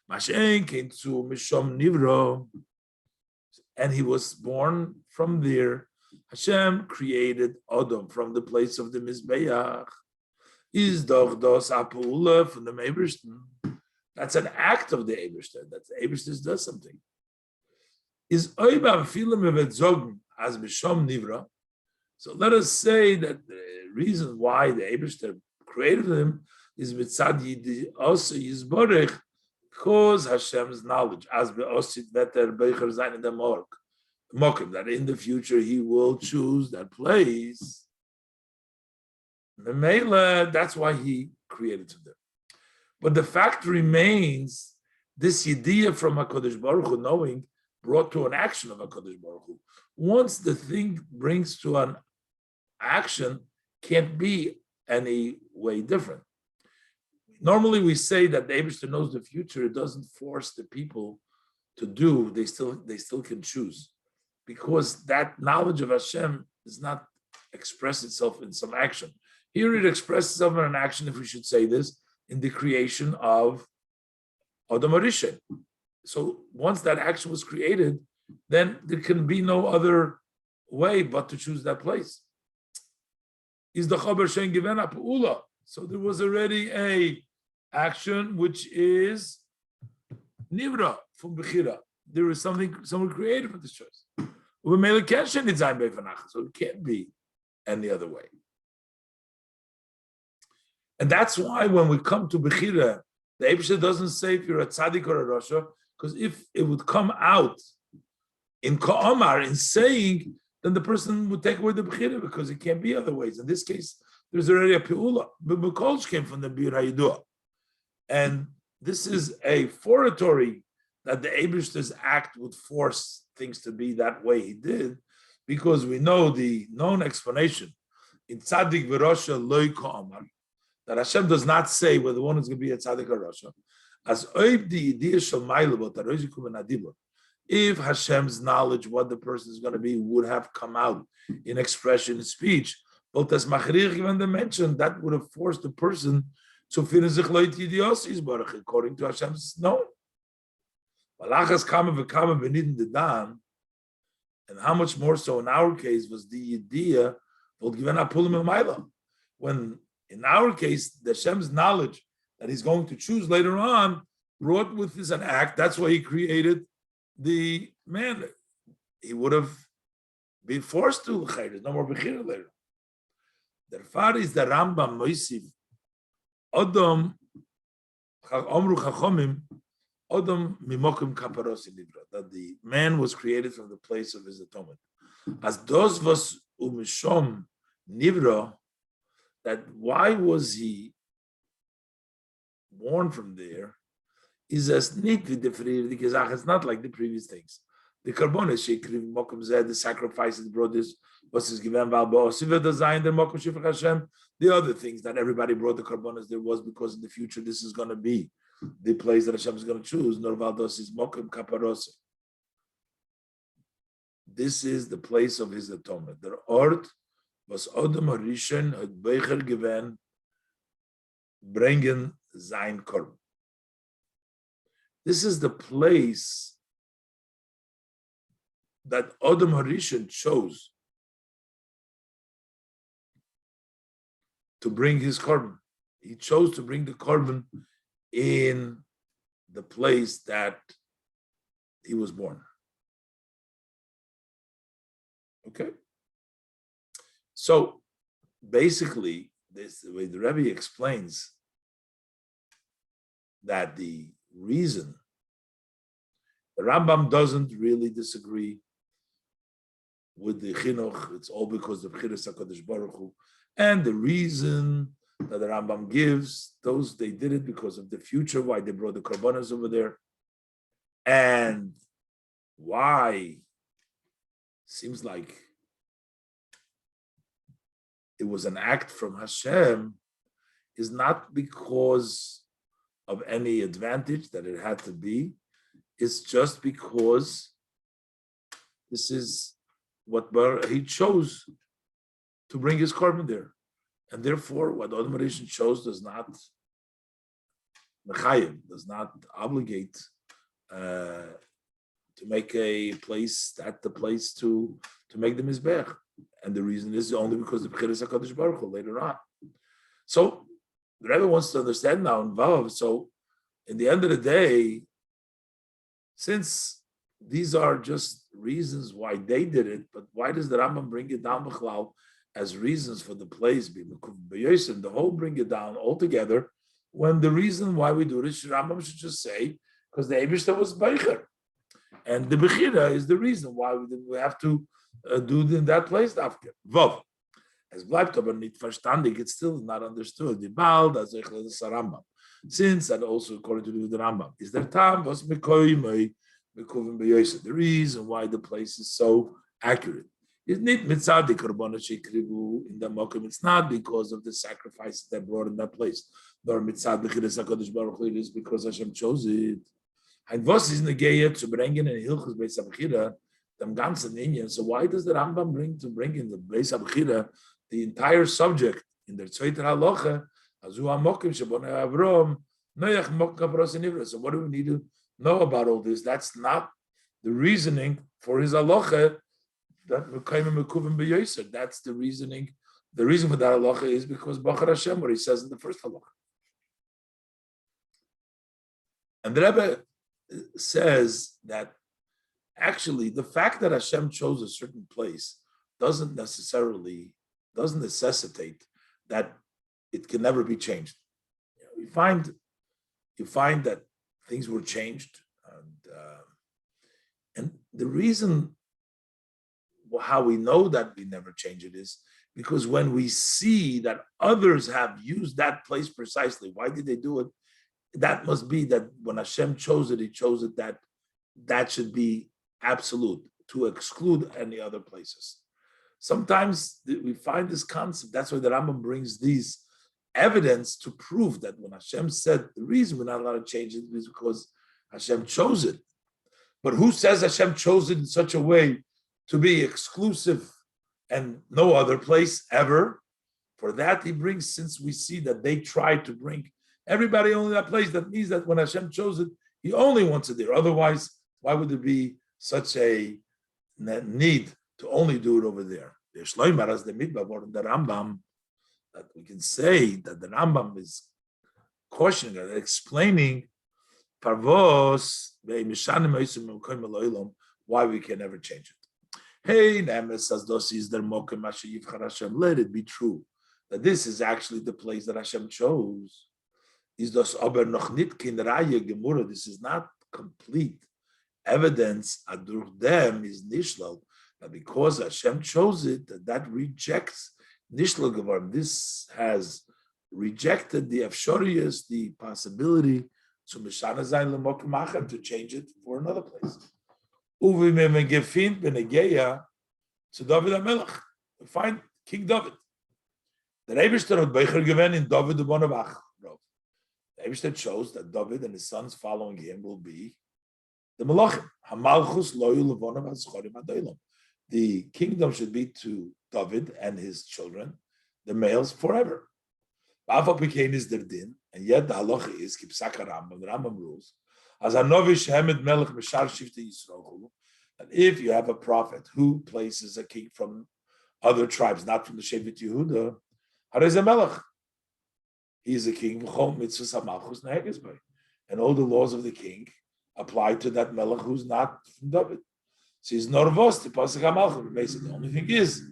Mashen came to Mishom Nivro, and he was born from there. Hashem created Adam from the place of the Mizbeach. Is doch dos apula from the Eibishter. That's an act of the Eibishter. That the Eibishter does something. Is oiba filim evet zogen as Mishom Nivra. So let us say that the reason why the Eibishter created him is mitzad yidi also yizborech, because Hashem's knowledge as beosid beter beicher zayin in the mokim, that in the future he will choose that place. Memela, that's why he created them. But the fact remains, this idea from HaKadosh Baruch Hu, knowing, brought to an action of HaKadosh Baruch Hu. Once the thing brings to an action, can't be any way different. Normally we say that the Eibishter knows the future. It doesn't force the people to do. They still can choose, because that knowledge of Hashem does not express itself in some action. Here it expresses itself in an action, if we should say this, in the creation of Adam Rishon. So once that action was created, then there can be no other way but to choose that place. Is the chaber shein given a peula? So there was already a action which is nivra from bechira. There is someone created for this choice. So it can't be any other way. And that's why when we come to bechira, The Eibusha doesn't say if you're a tzaddik or a rasha, because if it would come out in Ka'amar, in saying, then the person would take away the Bechira because it can't be other ways. In this case, there's already a Pi'ula. But Bekolsh came from the Bir HaYidua. And this is a foratory that the Eibishter's act would force things to be that way he did, because we know the known explanation in Tzaddik v'Rosha loy Ka'amar, that Hashem does not say whether one is going to be a Tzaddik or Rasha. As oib the idea shel ma'ila but arojikum and adibur. If Hashem's knowledge, what the person is going to be, would have come out in expression, in speech, but as Machrich even mentioned, that would have forced the person to finish according to Hashem's known. Malachas kama v'kama v'nidin dedan, and how much more so in our case was the idea of given apulim el when in our case the Hashem's knowledge that He's going to choose later on brought with this an act. That's why He created the man. He would have been forced to. There's no more bechira later. Therefore, is the Rambam Moisiv Adam Omru Chachomim Adam Mimokim Kaparos Nivra, that the man was created from the place of his atonement. As dos was umishom Nivra, that why was he born from there? Is as neat with the free gezach. It's not like the previous things. The karbonis shekriv mokum zed, the sacrifices brought this was his given valbo siva design the mokum shifach Hashem. The other things that everybody brought the karbonis there was because in the future this is going to be the place that Hashem is going to choose. Nor valdos is mokum kaparos. This is the place of his atonement. The ort was Odom Harishon had Beicher given bringen sein korban. This is the place that Odom Harishon chose to bring his korban. He chose to bring the korban in the place that he was born. Okay? So basically, this the way the Rebbe explains that the reason the Rambam doesn't really disagree with the chinuch. It's all because of B'chiras HaKadosh Baruch Hu, and the reason that the Rambam gives, those they did it because of the future, why they brought the korbanos over there, and why seems like it was an act from Hashem, is not because of any advantage that it had to be. It's just because this is what he chose to bring his korban there. And therefore, what Odom Harishon chose does not mechayim, does not obligate to make a place, that the place to make the mizbech. And the reason is only because of B'chiras HaKadosh Baruch Hu later on. So the Rebbe wants to understand now in Vav. So in the end of the day, since these are just reasons why they did it, but why does the Rambam bring it down B'chlal as reasons for the place? The whole bring it down altogether, when the reason why we do this, Rambam should just say, because the Eibishter was Beicher. And the Bechira is the reason why we have to do it in that place. Vav. As bleibt aber nicht verstandig, it's still not understood. The Baal, as Rambam. Since that also according to the Rambam is there time was the reason why the place is so accurate. It's not mitzad the korbanos shekrivu in the mokum. It's not because of the sacrifices that brought in that place. Nor mitzad b'chiras HaKadosh Baruch Hu, it is because Hashem chose it. And was is negeya to bring in hilchos beis habchira them ganzen Indian. So why does the Rambam bring in the beis habchira the entire subject in their zweiter halacha? So what do we need to know about all this? That's not the reasoning for his halacha that that's the reasoning. The reason for that halacha is because Bachar Hashem, what he says in the first halacha. And the Rebbe says that actually the fact that Hashem chose a certain place doesn't necessitate that it can never be changed. We find you find that things were changed. And the reason how we know that we never change it is because when we see that others have used that place precisely, why did they do it? That must be that when Hashem chose it, He chose it that should be absolute, to exclude any other places. Sometimes we find this concept. That's why the Rambam brings these evidence to prove that when Hashem said the reason we're not allowed to change it is because Hashem chose it. But who says Hashem chose it in such a way to be exclusive and no other place ever? For that He brings, since we see that they tried to bring everybody only that place, that means that when Hashem chose it, He only wants it there. Otherwise, why would there be such a need to only do it over there? There's Shloimar as the Midbar, the Rambam, that we can say that the Rambam is cautioning and explaining Parvos, why we can never change it. Hey, let it be true that this is actually the place that Hashem chose. This is not complete evidence. Adurchdem is nishlal, that because Hashem chose it, that rejects nishlal gevar. This has rejected the afshoriyas, the possibility to change it for another place. To David HaMelech, we find King David. The Eibishter had Beicher given in David the one of Ach. The Eibishter chose that David and his sons following him will be the Malachim. Hamalchus loyu levonav hazchorim adolam. The kingdom should be to David and his children, the males, forever. Ba'afal pikein is their din, and yet the halacha is kipsak Rambam. The Rambam rules as hanovish hemed melech mishar shivte Yisrael. And if you have a prophet who places a king from other tribes, not from the Shevet Yehuda, harei melech. He is a king. And all the laws of the king apply to that melech who's not from David. So he's norvos to pasuk hamalchus. Basically, the only thing is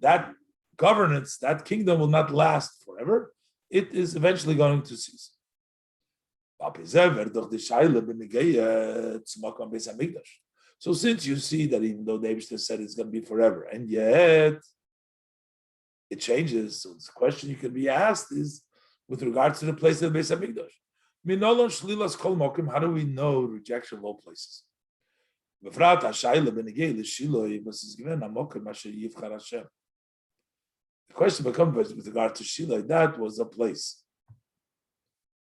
that governance, that kingdom will not last forever. It is eventually going to cease. So since you see that even though David said it's going to be forever, and yet it changes, so the question you can be asked is with regards to the place of the Beis Hamikdash. How do we know rejection of all places? The question becomes with regard to Shiloh, that was a place.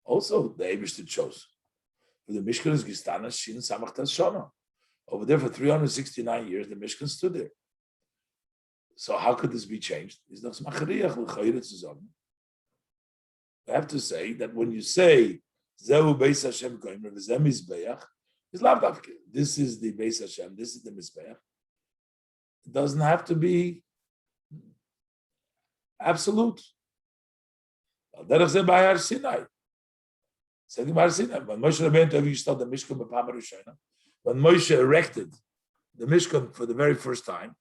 Also, the Eibishter chose. For the Mishkan is Gistana Shin Samachtas Shana. Over there for 369 years, the Mishkan stood there. So how could this be changed? I have to say that when you say Zehu Beis Hashem Goymer V'Zeh Mizbeach, it's lav dafke. This is the Beis Hashem. This is the Mizbeach. It doesn't have to be absolute. Derech Zeh B'Har Sinai. When Moshe Rabbeinu installed the Mishkan b'Pam Rishona, when Moshe erected the Mishkan for the very first time,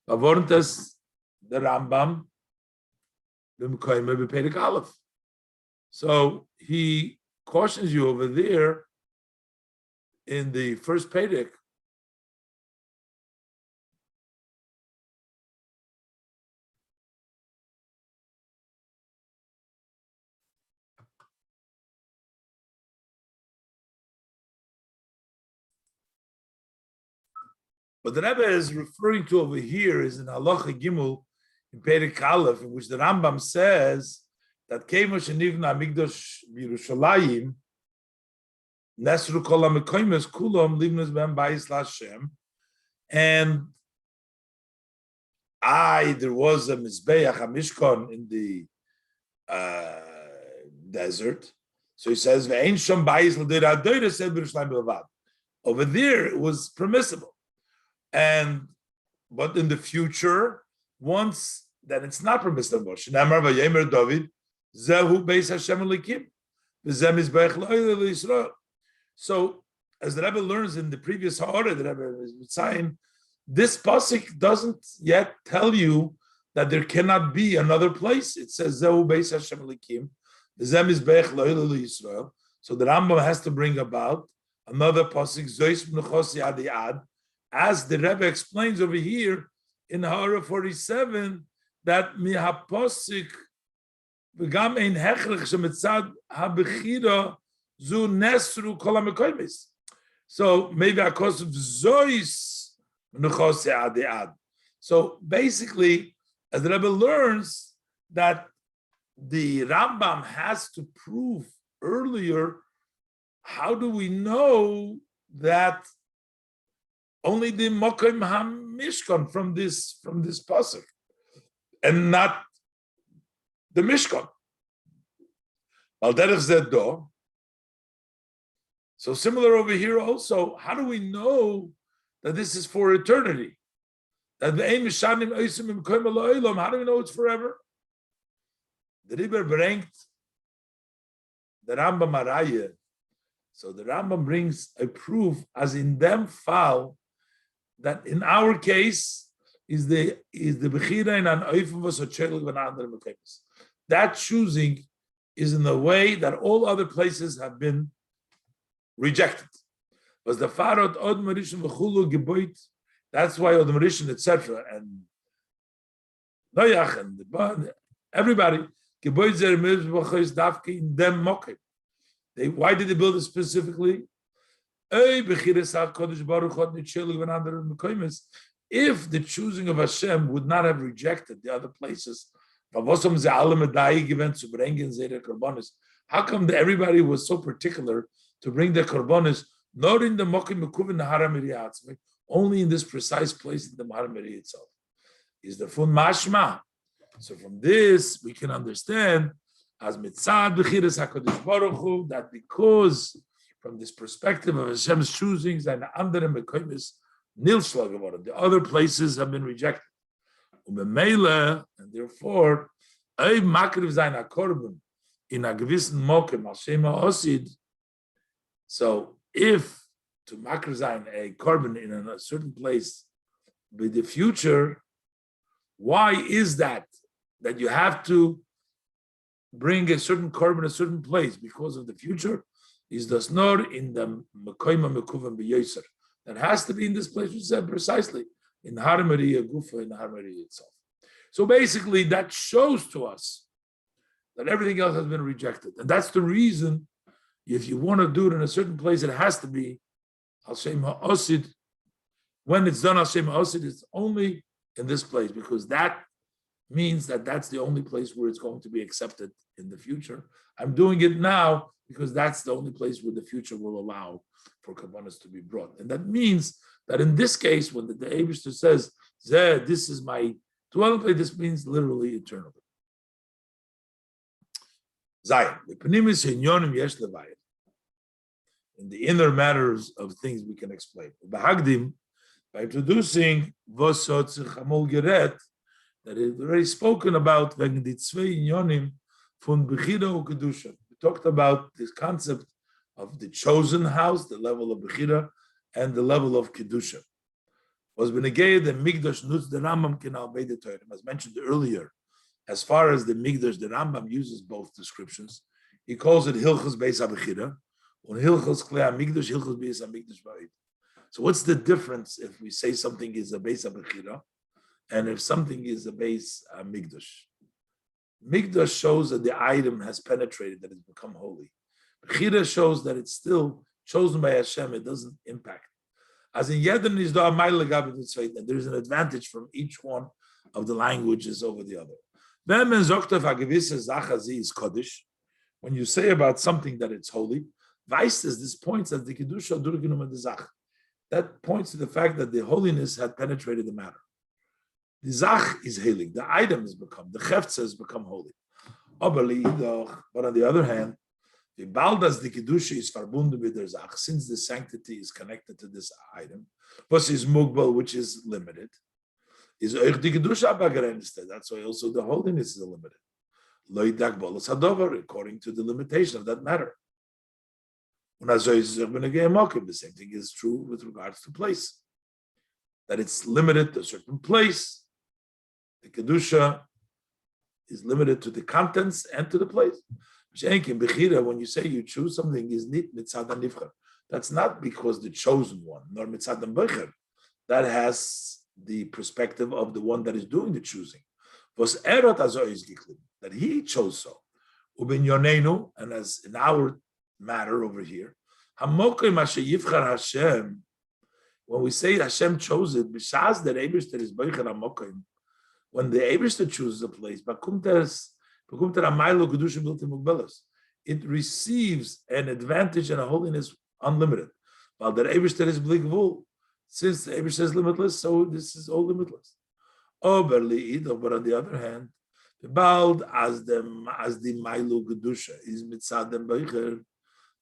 warned us the Rambam b'Mekayim b'Perek Aleph. So he cautions you over there in the first Perek. But the Rebbe is referring to over here is in Halacha Gimel in Perek Aleph, in which the Rambam says that Kemosh Nivna Migdosh Yerushalayim Nesru Kol HaMekoymes Kulom Livnos Ben Bayis LaShem, and there was a Mizbeach, a Mishkan in the desert. So he says Ve'ein Shom Bayis L'Deira Adoira Sed Yerushalayim B'Levad. Over there it was permissible. But in the future, once that it's not permissible, so as the Rebbe learns in the previous Ha'ara, the Rebbe is saying, this pasuk doesn't yet tell you that there cannot be another place. It says Zehu Beis Hashem Elikim, V'zeh Mizbeach Lo'ilei Yisrael. So the Rambam has to bring about another pasuk, Zois Mnuchosi Adi Ad, as the Rebbe explains over here in Hara 47, that Mihaposik v'gam ein hechrich shemitzad habechira zu nesru kol hamekoymis. So maybe because of Zois Mnuchosi Adi Ad. So basically, as the Rebbe learns that the Rambam has to prove earlier, how do we know that only the Mokim HaMishkan from this pasuk and not the Mishkan? Al derech zeh do. So similar over here also, how do we know that this is for eternity? That the Ein Mishanim Oisim Im Koim Eloilom, how do we know it's forever? The Rebbe bringt the Rambam Araya. So the Rambam brings a proof, as in them fall, that in our case is the Bechira in an Oifim was a Chelek van andere Mekaymis. That choosing is in the way that all other places have been rejected. Was the Farod Od Marishon v'chulu geboit. That's why Od Marishon, etc. and Noach and everybody geboit zer mizbachos dafke in them mokim. Why did they build it specifically? If the choosing of Hashem would not have rejected the other places, how come everybody was so particular to bring the korbanos not in the mokim mekuvin haram only in this precise place in the Maharamiri itself? Is the fun mashma. So from this we can understand as mitzad b'chiras hakadosh baruch hu, that because from this perspective of Hashem's choosings and andere mekoymis nilshlag about the other places have been rejected, and therefore ay makriv zayin hakorban in a gewissen mokem al shema osid. So if to makriv zayin a korban in a certain place with the future, why is that you have to bring a certain korban a certain place? Because of the future is does not in the mekoyma mekuvan b'yoser. That has to be in this place, which said precisely in Haramari Gufa, in Haramari itself. So basically, that shows to us that everything else has been rejected, and that's the reason. If you want to do it in a certain place, it has to be Al Shem HaOsid. When it's done Al Shem HaOsid, it's only in this place, because that means that that's the only place where it's going to be accepted in the future. I'm doing it now because that's the only place where the future will allow for Kabbanas to be brought. And that means that in this case, when the Eibishter says, this is my dwelling place, this means literally eternally. Zayin. In the inner matters of things we can explain. By introducing that is already spoken about wegen die zwei Inyonim von Bechira und Kedusha. We talked about this concept of the chosen house, the level of Bechira, and the level of Kedusha. Was benegay the Migdash nutz the Rambam can obey the Torah. As mentioned earlier, as far as the Migdash, the Rambam uses both descriptions. He calls it Hilchos Beis HaBechira, and Hilchos Klei HaMigdash, Hilchos Beis HaMigdash Ba'id. So what's the difference if we say something is a Beis HaBechira and if something is a Beis Migdash? Migdash shows that the item has penetrated, that it's become holy. Bechira shows that it's still chosen by Hashem, it doesn't impact. As in Yedin is there is an advantage from each one of the languages over the other. When you say about something that it's holy, this points at the Kedusha Durginum and the Zach. That points to the fact that the holiness had penetrated the matter. The Zach is heilig, the item has become, the Chefza has become holy. But on the other hand, the Baldas the Kedusha is verbunden with der Zach, since the sanctity is connected to this item, was is Mugbal, which is limited, is euch die Kedusha begrenzt. That's why also the holiness is limited. Lo yidak bolos hadover, according to the limitation of that matter. The same thing is true with regards to place, that it's limited to a certain place. The Kedusha is limited to the contents and to the place. When you say you choose something, is nit mitzad nivchar. That's not because the chosen one, nor mitzad bechir. That has the perspective of the one that is doing the choosing. Was erot that he chose so. Ubin yonenu, and as in our matter over here, hamokim yivchar Hashem. When we say Hashem chose it, b'shas that Eibishter is beicher hamokim. When the Eibishter chooses a place, it receives an advantage and a holiness unlimited. While the Eibishter is bligvul, since the Eibishter is limitless, so this is all limitless. But on the other hand, as the Mailu Gedusha is mitzad and beicher,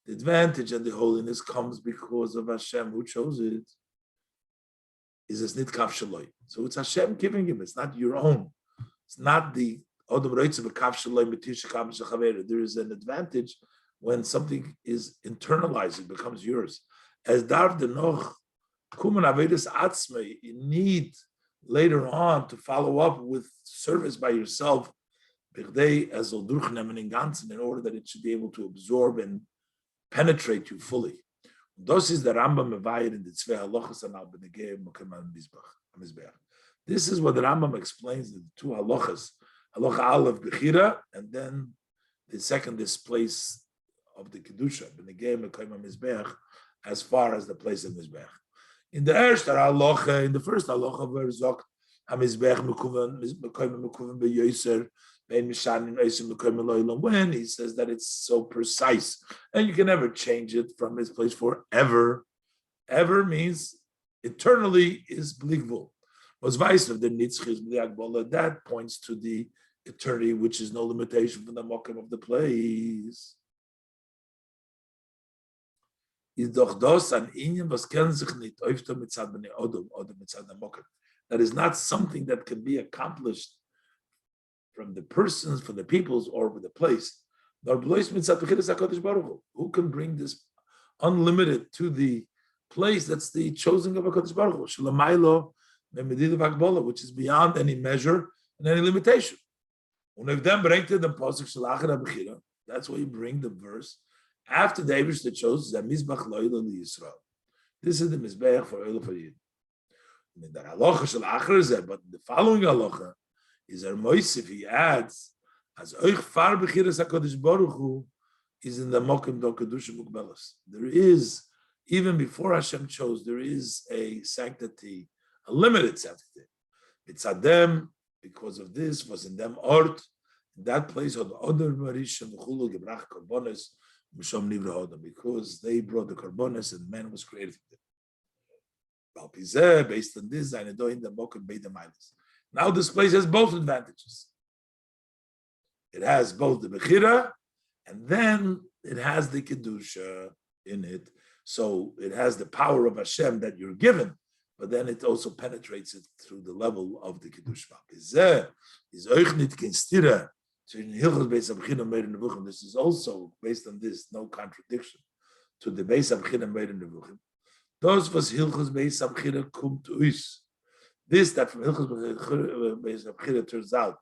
the advantage and the holiness comes because of Hashem who chose it. Is a snit kaf shaloi. So it's Hashem giving him. It's not your own. It's not the odom reitz of a kaf shaloi mitisha kaf shachaver. There is an advantage when something is internalized, it becomes yours. As dar de noch kumen avedis atzmei, you need later on to follow up with service by yourself, bigdei as ol durchnemen in ganzen, in order that it should be able to absorb and penetrate you fully. This is the Rambam Mevayir in the Tzvei Halachas and Al Benegei Mokem HaMizbeach. This is what the Rambam explains in the two halachas, halacha Aleph Bechira, and then the second is place of the Kedusha, Benegei Mokem HaMizbeach, as far as the place of Mizbeach. In the halacha, in the first halacha, where Zok HaMizbeach Mokem BeYoser, when he says that it's so precise and you can never change it from its place forever. Ever means eternally is believable. Was vice of the nitzchis b'liagbola, that points to the eternity, which is no limitation from the mokum of the place. That is not something that can be accomplished from the persons, from the peoples, or with the place. Who can bring this unlimited to the place? That's the choosing of HaKadosh Baruch Hu, which is beyond any measure and any limitation. That's why you bring the verse after the Eibush that chose that Mizbach Lo'ila Yisrael. This is the Mizbech for Oil for Yid. But the following halacha is Moisif, he adds, as Oich Far Bechiras HaKadosh Baruch Hu is in the Mokim Do Kedusha Mukbelas. There is, even before Hashem chose, there is a sanctity, a limited sanctity. Mitzadem, because of this, was in them art, in that place of Odor Marishim V'chulu Gebrach Karbonis Mishom Nivra Odom, because they brought the Karbonis and man was created for them. Based on this, in the Mokim Beidem Eilis. Now this place has both advantages. It has both the Bechira and then it has the Kedusha in it. So it has the power of Hashem that you're given, but then it also penetrates it through the level of the Kedusha. This is also, based on this, no contradiction to the Beis Abchina Meir Nevuchim. Those was Hilchos Beis Abchina kum to us. This that from Hilchos Beis Abchina turns out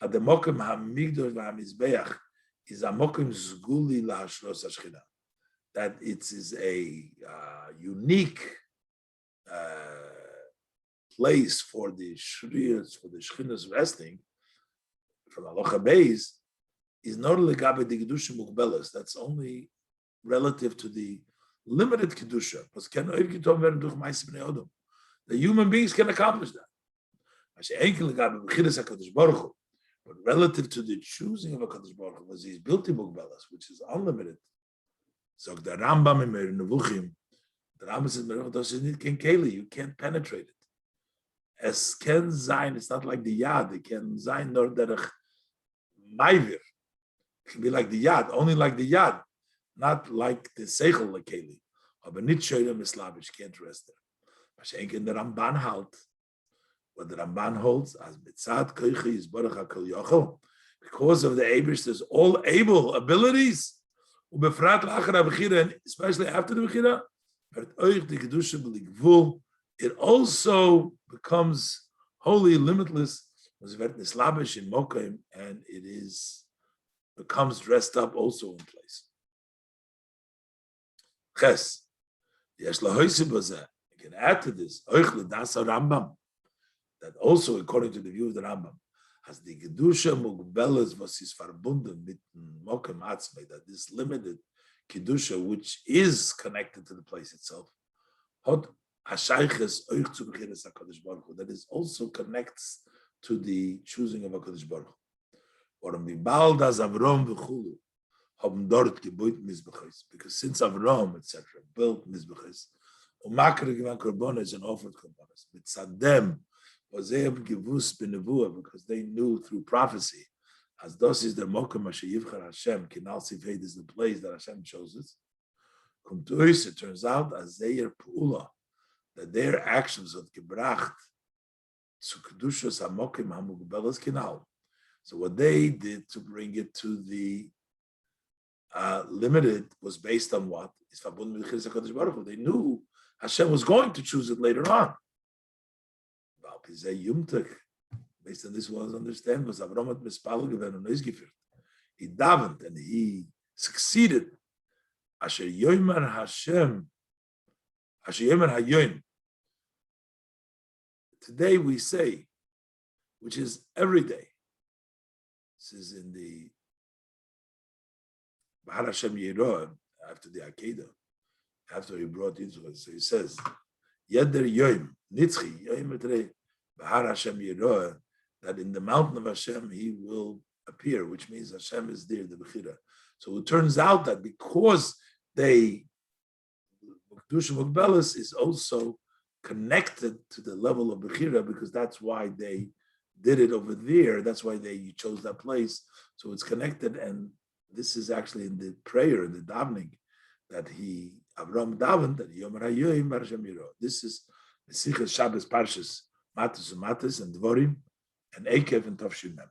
at the Mokim HaMigdosh VaMizbeach is a Mokim Zguli LaHashros HaShchina. That it is a unique place for the Shriyas, for the Shchina's resting from Alocha Beis is not legabe the Kedusha Mukbelas. That's only relative to the limited Kedusha. The human beings can accomplish that. But relative to the choosing of a Kadosh Baruch Hu, was his built in Mukbelas, which is unlimited. So the Rambam in Meir Nevuchim, the Rambam says, you can't penetrate it. As Ken Zayin, it's not like the Yad. It can Zayin nor derech Maivir. It can be like the Yad, only like the Yad, not like the Seichel Lekeli. Aber nicht Shoyda Mislavish, can't rest there. Mashenk in the Ramban halt, what the Ramban holds, as Mitzad Koichi is Baruch HaKol Yochel, because of the Eibush, there's all able abilities, Ubefrat Lachar HaBechira, and especially after the Bechira, it also becomes wholly limitless, and it is becomes dressed up also in place. Ches. You can add to this Rambam, that also according to the view of the Rambam, as the Kedusha Mugbeles was is verbunden mit Mokem Atzmei, that this limited Kedusha, which is connected to the place itself, that is also connects to the choosing of HaKadosh Baruch Hu. Because since Avram, etc., built Mizbeches, and offered korbanos, mitzadem was because they knew through prophecy, as thus is the mokem Yivchar Hashem, Kinal Sivhed is the place that Hashem chooses. It turns out as their pu'ula, that their actions of gebracht to kedushas hamokim hamugbelas kinal. So what they did to bring it to the limited was based on what? They knew Hashem was going to choose it later on. Based on this was understand was Avram he davened and he succeeded. Asher Yomer Hashem, Asher Yomer Hayoim. Today we say, which is every day. This is in the Bahar Hashem Yeroah, after the Akedah, after he brought into it. So he says, Yeder Yoim, Nitzchi, Yoim Etrei, Bahar Hashem Yeroah, that in the mountain of Hashem he will appear, which means Hashem is there, the Bechira. So it turns out that because they, Kedusha Mugbelis is also connected to the level of Bechira, because that's why they did it over there. That's why they chose that place. So it's connected, and this is actually in the prayer, in the davening, that Avram davened, that Yomer Hayoim Bar Hashem Yiro. This is the sicha Shabbos Parshas Matos and Matos and Dvorim and Ekev and Tov Shimem.